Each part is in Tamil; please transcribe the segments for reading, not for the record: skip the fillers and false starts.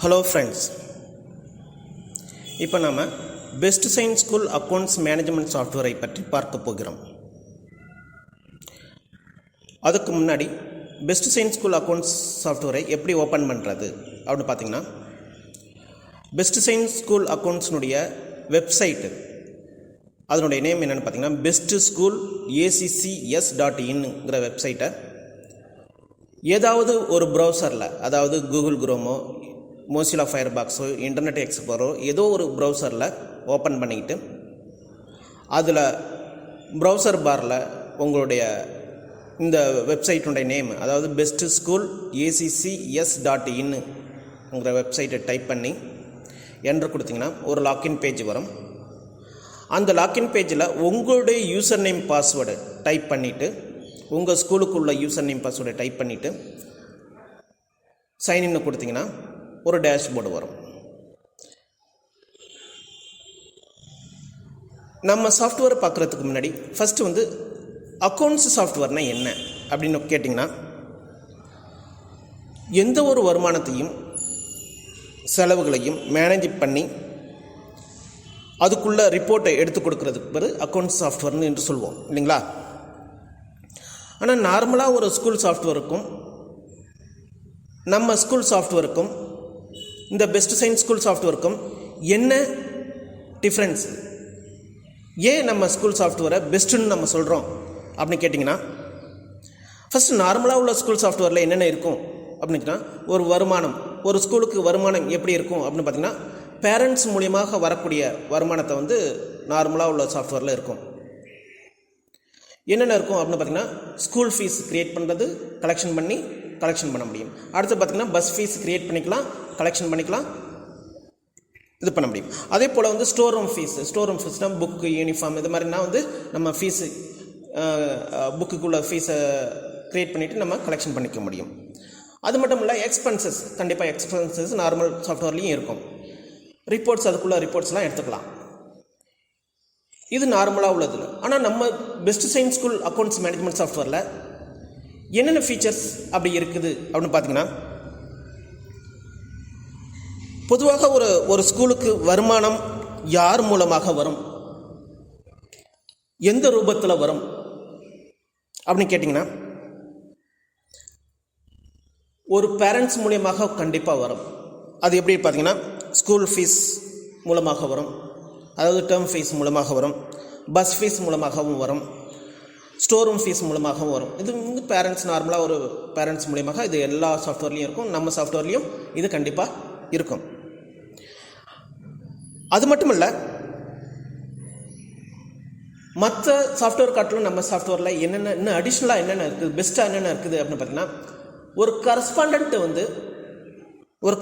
ஹலோ ஃப்ரெண்ட்ஸ், இப்போ நம்ம best science school accounts management சாஃப்ட்வேரை பற்றி பார்க்க போகிறோம். அதுக்கு முன்னாடி பெஸ்ட் சயின்ஸ் ஸ்கூல் அக்கௌண்ட்ஸ் சாஃப்ட்வேரை எப்படி ஓப்பன் பண்ணுறது அப்படின்னு பார்த்தீங்கன்னா, பெஸ்ட் சயின்ஸ் ஸ்கூல் அக்கௌண்ட்ஸ்னுடைய வெப்சைட்டு அதனுடைய நேம் என்னென்னு பார்த்தீங்கன்னா பெஸ்ட் ஸ்கூல் accs.inங்கிற வெப்சைட்டை ஏதாவது ஒரு ப்ரௌசரில், அதாவது கூகுள் குரோமோ, மொசில்லா ஃபயர்பாக்ஸோ, இன்டர்நெட் எக்ஸ்ப்ளோரோ ஏதோ ஒரு ப்ரௌசரில் ஓப்பன் பண்ணிக்கிட்டு அதில் ப்ரௌசர் பாரில் உங்களுடைய இந்த வெப்சைட்டுடைய நேம், அதாவது பெஸ்ட் ஸ்கூல் accs.inங்கிற வெப்சைட்டை டைப் பண்ணி என்டர் கொடுத்தீங்கன்னா ஒரு லாக்இன் பேஜ் வரும். அந்த லாக்இன் பேஜில் உங்களுடைய யூசர் நேம் பாஸ்வேர்டு டைப் பண்ணிவிட்டு, உங்கள் ஸ்கூலுக்குள்ள யூசர் நேம் பாஸ்வேர்டை டைப் பண்ணிவிட்டு சைன்இன் கொடுத்தீங்கன்னா ஒரு டேஷ்போர்டு வரும். நம்ம சாஃப்ட்வேரை பார்க்குறதுக்கு முன்னாடி ஃபஸ்ட்டு அக்கௌண்ட்ஸ் சாஃப்ட்வேர்னால் என்ன அப்படின்னு கேட்டிங்கன்னா, எந்த ஒரு வருமானத்தையும் செலவுகளையும் மேனேஜ் பண்ணி அதுக்குள்ள ரிப்போர்ட்டை எடுத்து கொடுக்கறதுக்கு பேர் அக்கௌண்ட்ஸ் சாஃப்ட்வேர்னு என்று சொல்லுவோம் இல்லைங்களா. ஆனால் நார்மலாக ஒரு ஸ்கூல் சாஃப்ட்வேருக்கும் நம்ம ஸ்கூல் சாஃப்ட்வேருக்கும் இந்த பெஸ்ட் சயின்ஸ் ஸ்கூல் சாஃப்ட்வேருக்கும் என்ன டிஃப்ரென்ஸ், ஏன் நம்ம ஸ்கூல் சாஃப்ட்வேரை பெஸ்ட்டுன்னு நம்ம சொல்கிறோம் அப்படின்னு கேட்டிங்கன்னா, ஃபஸ்ட்டு நார்மலாக உள்ள ஸ்கூல் சாஃப்ட்வேரில் என்னென்ன இருக்கும் அப்படின்னா, ஒரு வருமானம், ஒரு ஸ்கூலுக்கு வருமானம் எப்படி இருக்கும் அப்படின்னு பார்த்திங்கன்னா, பேரண்ட்ஸ் மூலியமாக வரக்கூடிய வருமானத்தை நார்மலாக உள்ள சாஃப்ட்வேரில் இருக்கும். என்னென்ன இருக்கும் அப்படின்னு பார்த்திங்கன்னா, ஸ்கூல் ஃபீஸ் க்ரியேட் பண்ணுறது, கலெக்ஷன் பண்ண முடியும். அடுத்து பார்த்திங்கன்னா பஸ் ஃபீஸ் க்ரியேட் பண்ணிக்கலாம், கலெக்ஷன் பண்ணிக்கலாம், இது பண்ண முடியும். அதே போல் ஸ்டோர் ரூம் ஃபீஸ்னால் புக்கு, யூனிஃபார்ம், இது மாதிரினா நம்ம ஃபீஸு, புக்குக்குள்ள ஃபீஸை க்ரியேட் பண்ணிவிட்டு நம்ம கலெக்ஷன் பண்ணிக்க முடியும். அது மட்டும் இல்லை, எக்ஸ்பென்சஸ், கண்டிப்பாக எக்ஸ்பென்சஸ் நார்மல் சாஃப்ட்வேர்லேயும் இருக்கும். ரிப்போர்ட்ஸ், அதுக்குள்ள ரிப்போர்ட்ஸ்லாம் எடுத்துக்கலாம். இது நார்மலாக உள்ளது. ஆனால் நம்ம best science school accounts management சாஃப்ட்வேரில் என்னென்ன ஃபீச்சர்ஸ் அப்படி இருக்குது அப்படின்னு பார்த்தீங்கன்னா, பொதுவாக ஒரு ஸ்கூலுக்கு வருமானம் யார் மூலமாக வரும், எந்த ரூபத்தில் வரும் அப்படின்னு கேட்டிங்கன்னா, ஒரு பேரண்ட்ஸ் மூலியமாக கண்டிப்பாக வரும். அது எப்படி பார்த்தீங்கன்னா, ஸ்கூல் ஃபீஸ் மூலமாக வரும், அதாவது டேர்ம் ஃபீஸ் மூலமாக வரும், பஸ் ஃபீஸ் மூலமாகவும் வரும், ஸ்டோர் ரூம் ஃபீஸ் மூலமாகவும் வரும். இது பேரண்ட்ஸ், நார்மலாக ஒரு பேரண்ட்ஸ் மூலியமாக இது எல்லா சாஃப்ட்வேர்லேயும் இருக்கும். நம்ம சாஃப்ட்வேர்லேயும் இது கண்டிப்பாக இருக்கும். அது மட்டும் இல்லை, மற்ற சாஃப்ட்வேர் காட்டிலும் நம்ம சாஃப்ட்வேரில் என்னென்ன இன்னும் அடிஷ்னலாக என்னென்ன இருக்குது, பெஸ்ட்டாக என்னென்ன இருக்குது அப்படின்னு பார்த்தீங்கன்னா, ஒரு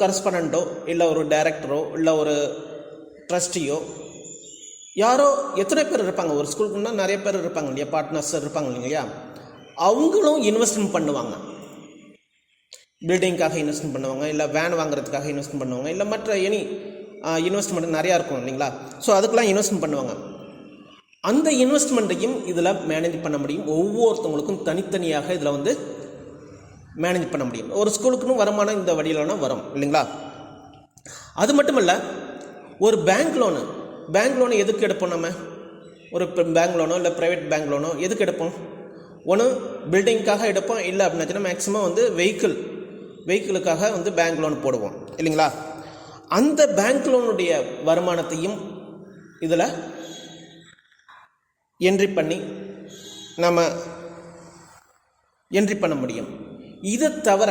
கரஸ்பாண்டண்ட்டோ இல்லை ஒரு டைரக்டரோ இல்லை ஒரு ட்ரஸ்டியோ யாரோ, எத்தனை பேர் இருப்பாங்க ஒரு ஸ்கூலுக்குன்னா, நிறைய பேர் இருப்பாங்க இல்லையா, பார்ட்னர்ஸ் இருப்பாங்க இல்லையா, அவங்களும் இன்வெஸ்ட்மெண்ட் பண்ணுவாங்க. பில்டிங்காக இன்வெஸ்ட்மெண்ட் பண்ணுவாங்க, இல்லை வேன் வாங்குறதுக்காக இன்வெஸ்ட்மெண்ட் பண்ணுவாங்க, இல்லை மற்ற எனி இன்வெஸ்ட்மெண்ட் நிறையா இருக்கும் இல்லைங்களா. ஸோ அதுக்கெலாம் இன்வெஸ்ட்மெண்ட் பண்ணுவாங்க. அந்த இன்வெஸ்ட்மெண்ட்டையும் இதில் மேனேஜ் பண்ண முடியும். ஒவ்வொருத்தவங்களுக்கும் தனித்தனியாக இதில் மேனேஜ் பண்ண முடியும். ஒரு ஸ்கூலுக்குன்னு வருமானம் இந்த வழியிலனா வரும் இல்லைங்களா. அது மட்டும் இல்லை, ஒரு பேங்க் லோனு எதுக்கு எடுப்போம், நம்ம ஒரு பேங்க் லோனோ இல்லை ப்ரைவேட் பேங்க் லோனோ எதுக்கு எடுப்போம், ஒன்று பில்டிங்காக எடுப்போம், இல்லை அப்படின்னாச்சுன்னா மேக்ஸிமம் வெஹிக்கிளுக்காக பேங்க் லோன் போடுவோம் இல்லைங்களா. அந்த பேங்க் லோனுடைய வருமானத்தையும் இதில் என்ட்ரி பண்ண முடியும். இதை தவிர,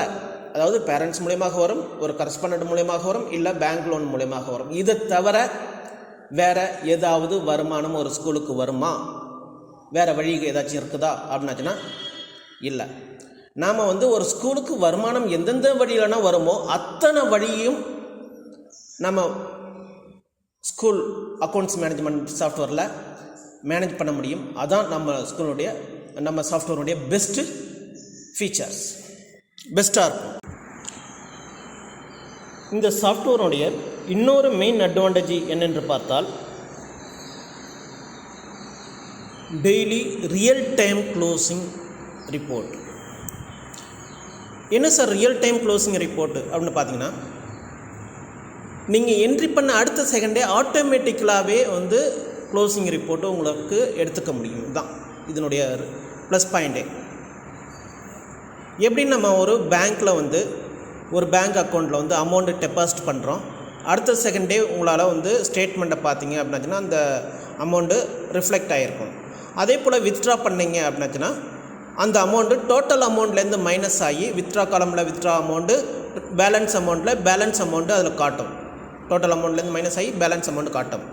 அதாவது பேரண்ட்ஸ் மூலியமாக வரும், ஒரு கரஸ்பாண்டன்ட் மூலியமாக வரும், இல்லை பேங்க் லோன் மூலியமாக வரும். இதை தவிர வேற ஏதாவது வருமானம் ஒரு ஸ்கூலுக்கு வருமா, வேற வழி ஏதாச்சும் இருக்குதா அப்படின்னாச்சுன்னா இல்லை. நாம் ஒரு ஸ்கூலுக்கு வருமானம் எந்தெந்த வழியிலனா வருமோ அத்தனை வழியையும் நம்ம ஸ்கூல் அக்கௌண்ட்ஸ் மேனேஜ்மெண்ட் சாஃப்ட்வேரில் மேனேஜ் பண்ண முடியும். அதான் நம்ம சாஃப்ட்வேருடைய பெஸ்ட்டு ஃபீச்சர்ஸ், பெஸ்ட்டாக இருக்கும். இந்த சாஃப்ட்வேருடைய இன்னொரு மெயின் அட்வான்டேஜ் என்னென்று பார்த்தால், daily real time closing report. என்ன sir real time closing report அப்படின்னு பார்த்தீங்கன்னா, நீங்கள் என்ட்ரி பண்ண அடுத்த செகண்டே ஆட்டோமேட்டிக்கலாகவே வந்து க்ளோசிங் ரிப்போர்ட்டு உங்களுக்கு எடுத்துக்க முடியும். தான் இதனுடைய ப்ளஸ் பாயிண்ட்டே. எப்படி நம்ம ஒரு பேங்க்கில் வந்து ஒரு பேங்க் அக்கௌண்ட்டில் வந்து அமௌண்ட்டு டெபாசிட் பண்ணுறோம், அடுத்த செகண்டே உங்களால் வந்து ஸ்டேட்மெண்ட்டை பார்த்தீங்க அப்படின்னாச்சுன்னா அந்த அமௌண்ட்டு ரிஃப்ளெக்ட் ஆகிருக்கும். அதே போல் வித்ட்ரா பண்ணிங்க அப்படின்னாச்சுன்னா அந்த அமௌண்ட்டு டோட்டல் அமௌண்ட்லேருந்து மைனஸ் ஆகி வித்ட்ரா காலமில் வித்ட்ரா அமௌண்ட்டு பேலன்ஸ் அமௌண்ட்டு அதில் காட்டும். டோட்டல் அமௌண்ட்லேருந்து மைனஸ் ஆகி பேலன்ஸ் அமௌண்ட்டு காட்டும்.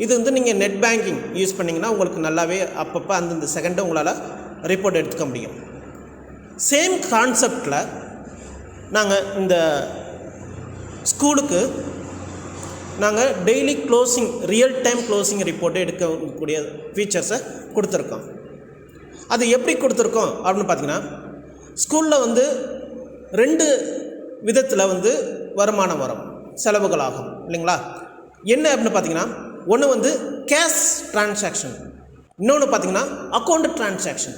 இது வந்து நீங்கள் நெட் பேங்கிங் யூஸ் பண்ணிங்கன்னா உங்களுக்கு நல்லாவே அப்பப்போ அந்தந்த செகண்டை உங்களால் ரிப்போர்ட் எடுத்துக்க முடியும். சேம் கான்செப்டில் நாங்கள் இந்த ஸ்கூலுக்கு நாங்கள் daily closing real time closing report எடுக்கக்கூடிய ஃபீச்சர்ஸை கொடுத்துருக்கோம். அது எப்படி கொடுத்துருக்கோம் அப்படின்னு பார்த்தீங்கன்னா, ஸ்கூலில் வந்து 2 விதத்தில் வந்து வருமானம் வரும், செலவுகள் ஆகும் இல்லைங்களா. என்ன அப்படின்னு பார்த்தீங்கன்னா, ஒன்று வந்து கேஷ் ட்ரான்சாக்ஷன், இன்னொன்று பார்த்தீங்கன்னா அக்கௌண்ட் ட்ரான்சாக்ஷன்.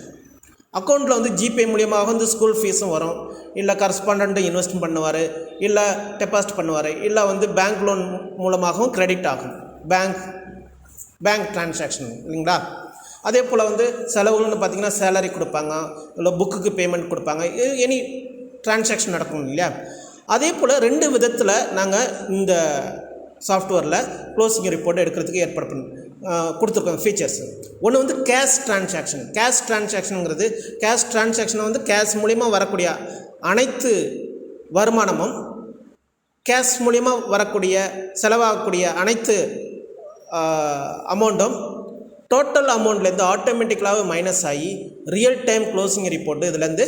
அக்கௌண்ட்டில் வந்து ஜிபே மூலியமாக வந்து ஸ்கூல் ஃபீஸும் வரும், இல்லை கரஸ்பாண்டண்ட்டு இன்வெஸ்ட் பண்ணுவார், இல்லை டெபாசிட் பண்ணுவார், இல்லை வந்து பேங்க் லோன் மூலமாகவும் கிரெடிட் ஆகும், பேங்க் ட்ரான்சாக்ஷன் இல்லைங்களா. அதே போல் வந்து செலவுகள்னு பார்த்திங்கன்னா சேலரி கொடுப்பாங்க, இல்லை புக்குக்கு பேமெண்ட் கொடுப்பாங்க, எனி ட்ரான்சாக்ஷன் நடக்கும் இல்லையா. அதே போல் 2 விதத்தில் நாங்கள் இந்த சாஃப்ட்வேரில் க்ளோசிங் ரிப்போர்ட் எடுக்கிறதுக்கு ஏற்பாடு கொடுத்துருக்கோம் ஃபீச்சர்ஸ். ஒன்று வந்து கேஷ் ட்ரான்சாக்ஷனுங்கிறது கேஷ் ட்ரான்சாக்ஷனை வந்து கேஷ் மூலிமா வரக்கூடிய அனைத்து வருமானமும், கேஷ் மூலிமா வரக்கூடிய செலவாகக்கூடிய அனைத்து அமௌண்ட்டும் டோட்டல் அமௌண்ட்லேருந்து ஆட்டோமேட்டிக்கலாகவே மைனஸ் ஆகி ரியல் டைம் க்ளோசிங் ரிப்போர்ட்டு இதுலேருந்து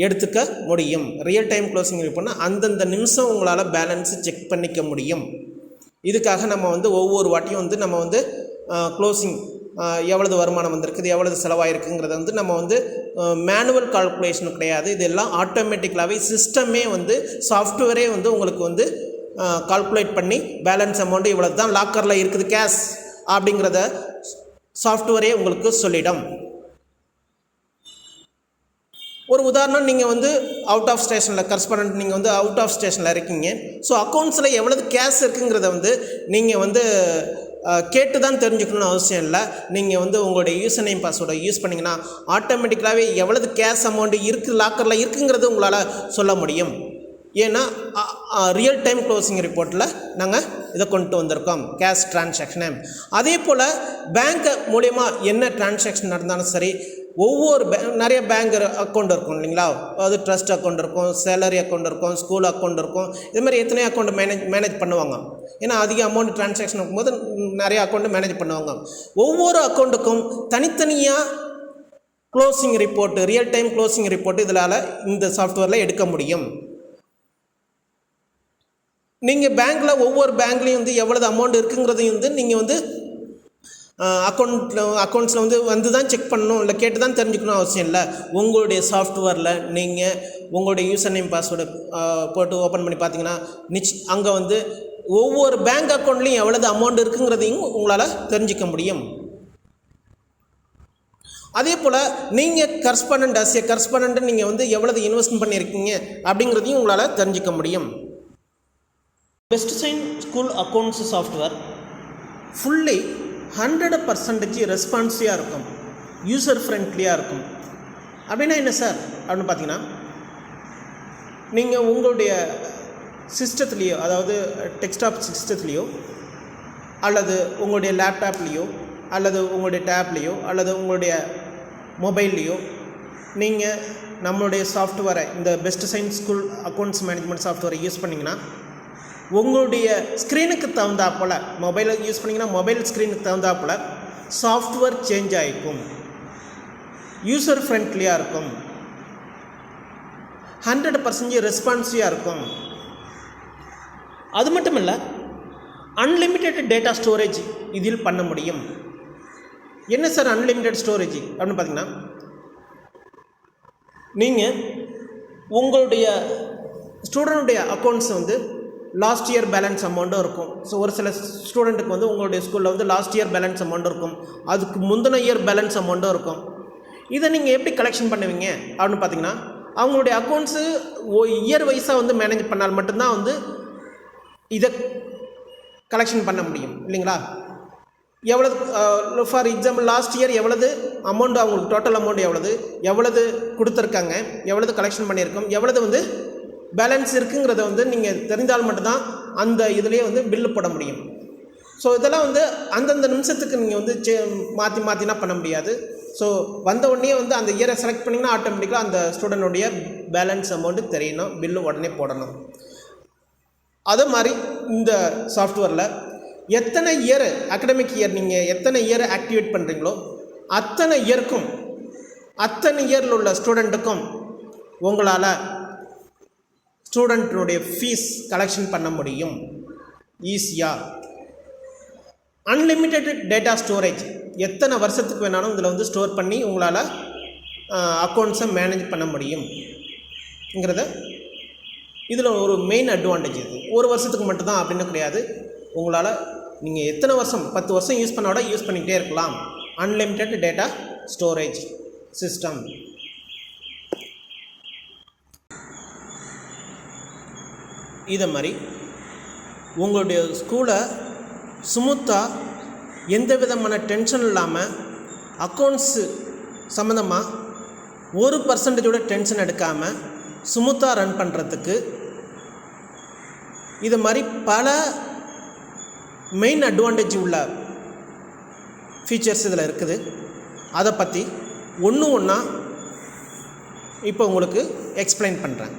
எடுத்துக்க முடியும். ரியல் டைம் க்ளோசிங் ரிப்போர்ட்னா அந்தந்த நிமிஷம் உங்களால் பேலன்ஸு செக் பண்ணிக்க முடியும். இதுக்காக நம்ம வந்து ஒவ்வொரு வாட்டியும் வந்து நம்ம வந்து க்ளோசிங் எவ்வளவு வருமானம் வந்திருக்குது, எவ்வளவு செலவாயிருக்குங்கிறத வந்து நம்ம வந்து மேனுவல் கால்குலேஷன் கிடையாது. இதெல்லாம் ஆட்டோமேட்டிக்கலாகவே சிஸ்டமே வந்து சாஃப்ட்வேரே வந்து உங்களுக்கு வந்து கால்குலேட் பண்ணி பேலன்ஸ் அமௌண்ட்டு இவ்வளோ தான் லாக்கரில் இருக்குது கேஷ் அப்படிங்கிறத சாஃப்ட்வேரே உங்களுக்கு சொல்லிடும். ஒரு உதாரணம், நீங்கள் வந்து அவுட் ஆஃப் ஸ்டேஷனில் கரஸ்பாண்டன்ட் நீங்கள் வந்து அவுட் ஆஃப் ஸ்டேஷனில் இருக்கீங்க. ஸோ அக்கௌண்ட்ஸில் எவ்வளவு கேஷ் இருக்குங்கிறத வந்து நீங்கள் வந்து கேட்டு தான் தெரிஞ்சுக்கணும்னு அவசியம் இல்லை. நீங்கள் வந்து உங்களுடைய யூசர் நேம் பாஸ்வேர்டை யூஸ் பண்ணிங்கன்னா ஆட்டோமேட்டிக்கலாகவே எவ்வளவு கேஷ் அமௌண்ட்டு இருக்குது லாக்கரில் இருக்குங்கிறது உங்களால் சொல்ல முடியும். ஏன்னா ரியல் டைம் க்ளோசிங் ரிப்போர்ட்டில் நாங்கள் இதை கொண்டு வந்திருக்கோம், கேஷ் ட்ரான்சாக்ஷனை. அதே போல் பேங்க் மூலயமா என்ன ட்ரான்சாக்ஷன் நடந்தாலும் சரி, ஒவ்வொரு நிறைய பேங்க் அக்கௌண்ட் இருக்கும் இல்லைங்களா. அது ட்ரஸ்ட் அக்கௌண்ட் இருக்கும், சேலரி அக்கௌண்ட் இருக்கும், ஸ்கூல் அக்கௌண்ட் இருக்கும், இது மாதிரி எத்தனையோ அக்கௌண்ட் மேனேஜ் பண்ணுவாங்க. ஏன்னா அதிக அமௌண்ட் ட்ரான்சாக்ஷன் இருக்கும்போது நிறைய அக்கௌண்ட்டு மேனேஜ் பண்ணுவாங்க. ஒவ்வொரு அக்கௌண்ட்டுக்கும் தனித்தனியாக closing report, real time closing report இதனால் இந்த சாஃப்ட்வேரில் எடுக்க முடியும். நீங்கள் பேங்க்கில் ஒவ்வொரு பேங்க்லேயும் வந்து எவ்வளவு அமௌண்ட் இருக்குங்கிறதையும் வந்து நீங்கள் வந்து அக்கௌண்ட்ஸில் வந்து தான் செக் பண்ணணும், இல்லை கேட்டு தான் தெரிஞ்சுக்கணும் அவசியம் இல்லை. உங்களுடைய சாஃப்ட்வேரில் நீங்கள் உங்களுடைய யூசர் நேம் பாஸ்வேர்டு போட்டு ஓப்பன் பண்ணி பார்த்தீங்கன்னா அங்கே வந்து ஒவ்வொரு பேங்க் அக்கௌண்ட்லேயும் எவ்வளவு அமௌண்ட் இருக்குங்கிறதையும் உங்களால் தெரிஞ்சிக்க முடியும். அதே போல் நீங்கள் கரஸ்பாண்டன்ட் நீங்கள் வந்து எவ்வளவு இன்வெஸ்ட் பண்ணியிருக்கீங்க அப்படிங்கிறதையும் உங்களால் தெரிஞ்சிக்க முடியும். Best sign school accounts software fully 100% ரெஸ்பான்சிவாக இருக்கும், யூசர் ஃப்ரெண்ட்லியாக இருக்கும். அப்படின்னா என்ன சார் அப்படின்னு பார்த்தீங்கன்னா, நீங்கள் உங்களுடைய சிஸ்டத்துலேயோ, அதாவது டெஸ்க்டாப் சிஸ்டத்துலேயோ அல்லது உங்களுடைய லேப்டாப்லேயோ அல்லது உங்களுடைய டேப்லேயோ அல்லது உங்களுடைய மொபைல்லையோ நீங்கள் நம்மளுடைய சாஃப்ட்வேரை, இந்த best sign school accounts management சாஃப்ட்வேரை யூஸ் பண்ணிங்கன்னா உங்களுடைய ஸ்க்ரீனுக்கு தகுந்தாப்பில், மொபைலை யூஸ் பண்ணிங்கன்னா மொபைல் ஸ்க்ரீனுக்கு தகுந்தாப்பில் சாஃப்ட்வேர் சேஞ்ச் ஆகிக்கும், யூசர் ஃப்ரெண்ட்லியாக இருக்கும், 100% ரெஸ்பான்சிவாக இருக்கும். அது மட்டும் இல்லை, அன்லிமிட்டெட் டேட்டா ஸ்டோரேஜ் இதில் பண்ண முடியும். என்ன சார் அன்லிமிட்டெட் ஸ்டோரேஜ் அப்படின்னு பார்த்தீங்கன்னா, நீங்கள் உங்களுடைய ஸ்டூடெண்ட்டுடைய அக்கௌண்ட்ஸ் வந்து லாஸ்ட் இயர் பேலன்ஸ் அமௌண்ட்டும் இருக்கும். ஸோ ஒரு சில ஸ்டூடெண்ட்டுக்கு வந்து உங்களுடைய ஸ்கூலில் வந்து லாஸ்ட் இயர் பேலன்ஸ் அமௌண்ட் இருக்கும், அதுக்கு முந்தின இயர் பேலன்ஸ் அமௌண்ட்டும் இருக்கும். இதை நீங்கள் எப்படி கலெக்ஷன் பண்ணுவீங்க அப்படின்னு பார்த்தீங்கன்னா, அவங்களுடைய அக்கௌண்ட்ஸு இயர் வைஸாக வந்து மேனேஜ் பண்ணால் மட்டும்தான் வந்து இதை கலெக்ஷன் பண்ண முடியும் இல்லைங்களா. எவ்வளவு ஃபார் எக்ஸாம்பிள் லாஸ்ட் இயர் எவ்வளவு அமௌண்ட், அவங்களுக்கு டோட்டல் அமௌண்ட் எவ்வளவு கொடுத்துருக்காங்க, எவ்வளவு கலெக்ஷன் பண்ணியிருக்கோம், எவ்வளவு பேலன்ஸ் இருக்குங்கிறத நீங்கள் தெரிந்தால் மட்டும்தான் அந்த இதுலேயே பில்லு போட முடியும். ஸோ இதெல்லாம் அந்தந்த நிமிஷத்துக்கு நீங்கள் மாற்றினா பண்ண முடியாது. ஸோ வந்த உடனே அந்த இயரை செலக்ட் பண்ணிங்கன்னா ஆட்டோமேட்டிக்காக அந்த ஸ்டூடெண்ட்டுடைய பேலன்ஸ் அமௌண்ட்டு தெரியணும், பில்லு உடனே போடணும். அதே மாதிரி இந்த சாஃப்ட்வேரில் எத்தனை இயர் அகடமிக் இயர் நீங்கள் எத்தனை இயர் ஆக்டிவேட் பண்ணுறீங்களோ அத்தனை இயரில் உள்ள ஸ்டூடெண்ட்டுக்கும் உங்களால் ஸ்டூடெண்ட்டினுடைய ஃபீஸ் கலெக்ஷன் பண்ண முடியும் ஈஸியாக. அன்லிமிட்டெட் டேட்டா ஸ்டோரேஜ், எத்தனை வருஷத்துக்கு வேணாலும் இதில் ஸ்டோர் பண்ணி உங்களால் அக்கௌண்ட்ஸை மேனேஜ் பண்ண முடியும்ங்கிறத இதில் ஒரு மெயின் அட்வான்டேஜ். இது ஒரு வருஷத்துக்கு மட்டும்தான் அப்படின்னு கிடையாது. உங்களால் நீங்கள் எத்தனை வருஷம் 10 வருஷம் யூஸ் பண்ணோட யூஸ் பண்ணிக்கிட்டே இருக்கலாம். Unlimited data storage system. இதை மாதிரி உங்களுடைய ஸ்கூலை ஸ்மூத்தாக எந்த விதமான டென்ஷன் இல்லாமல் அக்கௌண்ட்ஸு சம்மந்தமாக 1% டென்ஷன் எடுக்காமல் ஸ்மூத்தாக ரன் பண்ணுறதுக்கு இது மாதிரி பல மெயின் அட்வான்டேஜ் உள்ள ஃபீச்சர்ஸ் இதில் இருக்குது. அதை பற்றி ஒன்று ஒன்றா இப்போ உங்களுக்கு எக்ஸ்பிளைன் பண்ணுறேன்.